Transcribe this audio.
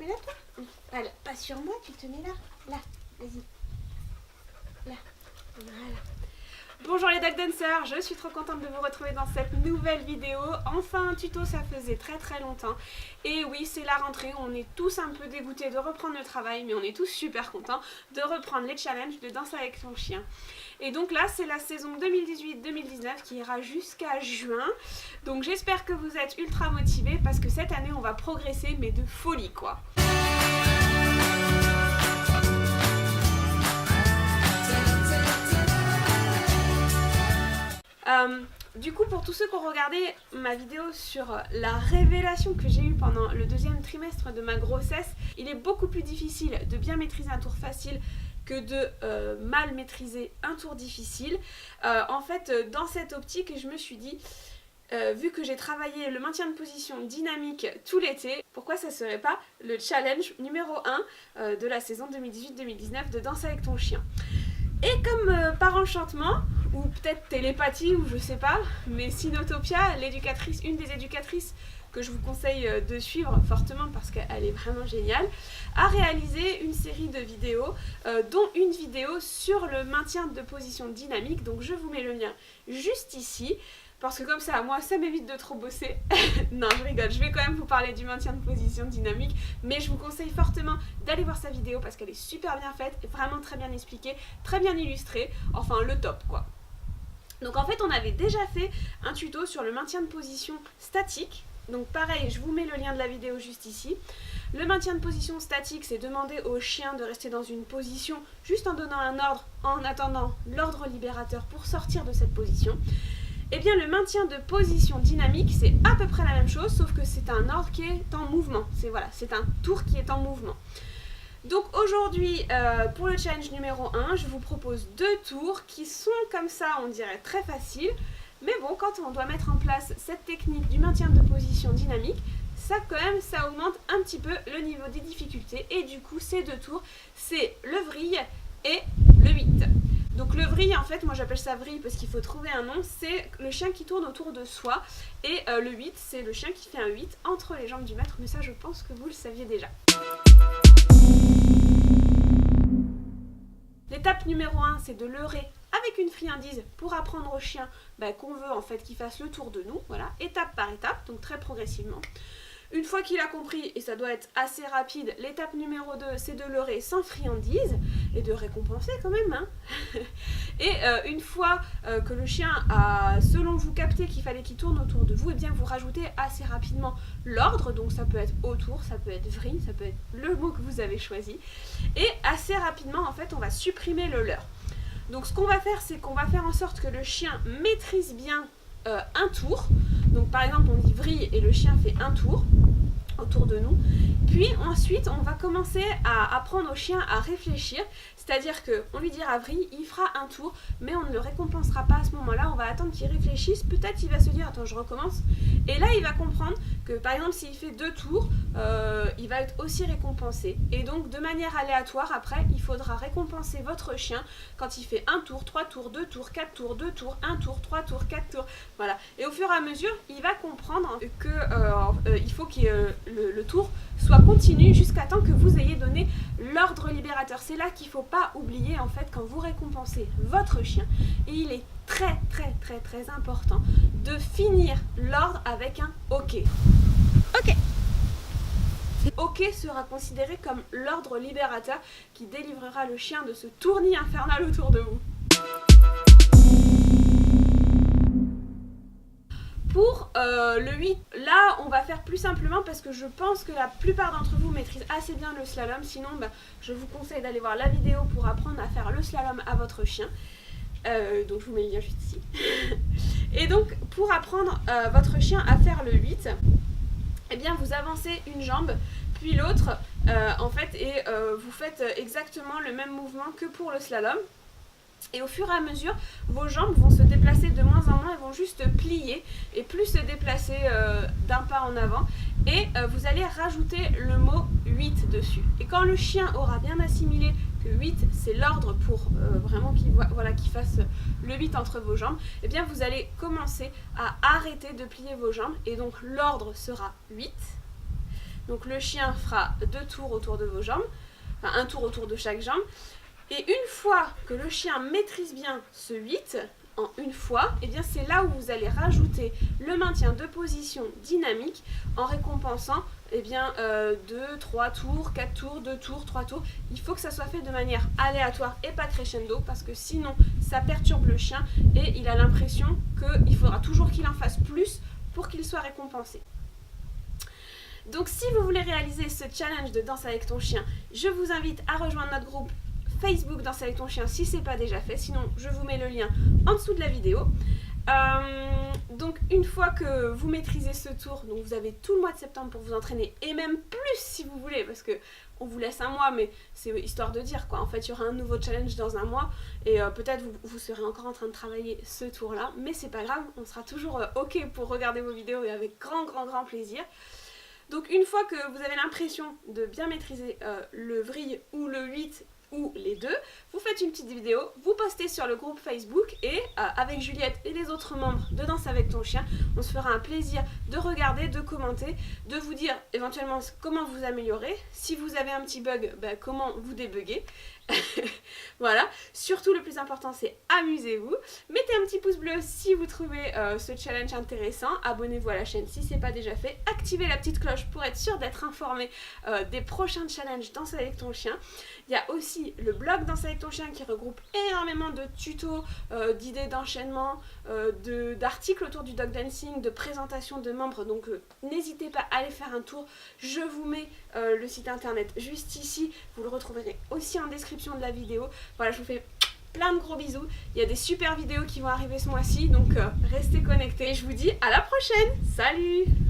là, toi? Voilà, pas sur moi, tu te mets là. Là, vas-y. Là, voilà. Bonjour les Dog Dancers, je suis trop contente de vous retrouver dans cette nouvelle vidéo. Enfin un tuto, ça faisait très longtemps. Et oui, c'est la rentrée, on est tous un peu dégoûtés de reprendre le travail, mais on est tous super contents de reprendre les challenges de danse avec ton chien. Et donc là, c'est la saison 2018-2019 qui ira jusqu'à juin. Donc j'espère que vous êtes ultra motivés parce que cette année, on va progresser, mais de folie quoi. Du coup, pour tous ceux qui ont regardé ma vidéo sur la révélation que j'ai eue pendant le deuxième trimestre de ma grossesse, il est beaucoup plus difficile de bien maîtriser un tour facile que de mal maîtriser un tour difficile. En fait, dans cette optique, je me suis dit, vu que j'ai travaillé le maintien de position dynamique tout l'été, pourquoi ça serait pas le challenge numéro 1 de la saison 2018-2019 de Danse avec ton chien. Et comme par enchantement, ou peut-être télépathie, ou je sais pas, mais Sinotopia, l'éducatrice, une des éducatrices que je vous conseille de suivre fortement parce qu'elle est vraiment géniale, a réalisé une série de vidéos, dont une vidéo sur le maintien de position dynamique. Donc je vous mets le lien juste ici. Parce que comme ça, moi, ça m'évite de trop bosser. Non, je rigole, je vais quand même vous parler du maintien de position dynamique. Mais je vous conseille fortement d'aller voir sa vidéo parce qu'elle est super bien faite, vraiment très bien expliquée, très bien illustrée. Enfin, le top, quoi. Donc en fait, on avait déjà fait un tuto sur le maintien de position statique. Donc pareil, je vous mets le lien de la vidéo juste ici. Le maintien de position statique, c'est demander au chien de rester dans une position juste en donnant un ordre, en attendant l'ordre libérateur pour sortir de cette position. Eh bien, le maintien de position dynamique, c'est à peu près la même chose, sauf que c'est un ordre qui est en mouvement. C'est un tour qui est en mouvement. Donc aujourd'hui, pour le challenge numéro 1, je vous propose 2 tours qui sont comme ça, on dirait très faciles. Mais bon, quand on doit mettre en place cette technique du maintien de position dynamique, ça quand même, ça augmente un petit peu le niveau des difficultés. Et du coup, ces 2 tours, c'est le vrille et le 8. Donc le vrille, en fait, moi j'appelle ça vrille parce qu'il faut trouver un nom, c'est le chien qui tourne autour de soi. Et le 8, c'est le chien qui fait un 8 entre les jambes du maître, mais ça je pense que vous le saviez déjà. L'étape numéro 1, c'est de leurrer avec une friandise pour apprendre au chien qu'on veut en fait qu'il fasse le tour de nous, voilà, étape par étape, donc très progressivement. Une fois qu'il a compris, et ça doit être assez rapide, l'étape numéro 2, c'est de leurrer sans friandise et de récompenser quand même. Hein. Et une fois que le chien a, selon vous, capté qu'il fallait qu'il tourne autour de vous, et bien vous rajoutez assez rapidement l'ordre, donc ça peut être autour, ça peut être vrille, ça peut être le mot que vous avez choisi. Et assez rapidement, en fait, on va supprimer le leurre. Donc ce qu'on va faire, c'est qu'on va faire en sorte que le chien maîtrise bien un tour. Donc par exemple, on dit vrille et le chien fait un tour autour de nous. Puis ensuite, on va commencer à apprendre au chien à réfléchir. C'est-à-dire qu'on lui dira vrille, il fera un tour, mais on ne le récompensera pas à ce moment-là. On va attendre qu'il réfléchisse. Peut-être il va se dire, attends, je recommence. Et là, il va comprendre que par exemple, s'il fait 2 tours, il va être aussi récompensé. Et donc, de manière aléatoire, après, il faudra récompenser votre chien quand il fait 1 tour, 3 tours, 2 tours, 4 tours, 2 tours, 1 tour, 3 tours, 4 tours. Voilà. Et au fur et à mesure, il va comprendre que il faut que le tour soit continu jusqu'à temps que vous ayez donné l'ordre libérateur. C'est là qu'il ne faut pas oublier en fait quand vous récompensez votre chien. Et il est très important de finir l'ordre avec un OK. OK. OK sera considéré comme l'ordre libérateur qui délivrera le chien de ce tournis infernal autour de vous. Pour le 8, là on va faire plus simplement parce que je pense que la plupart d'entre vous maîtrisent assez bien le slalom. Sinon je vous conseille d'aller voir la vidéo pour apprendre à faire le slalom à votre chien. Donc je vous mets le lien juste ici. Et donc pour apprendre votre chien à faire le 8, eh bien vous avancez une jambe puis l'autre en fait et vous faites exactement le même mouvement que pour le slalom. Et au fur et à mesure, vos jambes vont se déplacer de moins en moins, elles vont juste plier et plus se déplacer d'un pas en avant. Et vous allez rajouter le mot 8 dessus. Et quand le chien aura bien assimilé que 8 c'est l'ordre pour vraiment qu'il fasse le 8 entre vos jambes, eh bien vous allez commencer à arrêter de plier vos jambes. Et donc l'ordre sera 8. Donc le chien fera 2 tours autour de vos jambes, enfin un tour autour de chaque jambe. Et une fois que le chien maîtrise bien ce 8, en une fois, et bien c'est là où vous allez rajouter le maintien de position dynamique en récompensant 2, 3 tours, 4 tours, 2 tours, 3 tours. Il faut que ça soit fait de manière aléatoire et pas crescendo parce que sinon ça perturbe le chien et il a l'impression qu'il faudra toujours qu'il en fasse plus pour qu'il soit récompensé. Donc si vous voulez réaliser ce challenge de danse avec ton chien, je vous invite à rejoindre notre groupe Facebook Danse avec ton chien si ce n'est pas déjà fait, sinon je vous mets le lien en dessous de la vidéo. Donc une fois que vous maîtrisez ce tour, donc vous avez tout le mois de septembre pour vous entraîner et même plus si vous voulez parce que on vous laisse un mois mais c'est histoire de dire quoi. En fait il y aura un nouveau challenge dans un mois et peut-être vous serez encore en train de travailler ce tour là mais c'est pas grave, on sera toujours ok pour regarder vos vidéos et avec grand plaisir. Donc une fois que vous avez l'impression de bien maîtriser le vrille ou le 8 ou les deux, vous faites une petite vidéo, vous postez sur le groupe Facebook et avec Juliette et les autres membres de Danse avec ton chien, on se fera un plaisir de regarder, de commenter, de vous dire éventuellement comment vous améliorer, si vous avez un petit bug, comment vous débugger. Voilà, surtout le plus important c'est amusez-vous, mettez un petit pouce bleu si vous trouvez ce challenge intéressant, abonnez-vous à la chaîne si ce n'est pas déjà fait, activez la petite cloche pour être sûr d'être informé des prochains challenges Danse avec ton chien. Il y a aussi le blog Danse avec ton chien qui regroupe énormément de tutos, d'idées d'enchaînement, d'articles autour du dog dancing, de présentations de membres, donc n'hésitez pas à aller faire un tour, je vous mets le site internet juste ici, vous le retrouverez aussi en description de la vidéo. Voilà, je vous fais plein de gros bisous, il y a des super vidéos qui vont arriver ce mois-ci, donc restez connectés et je vous dis à la prochaine, salut!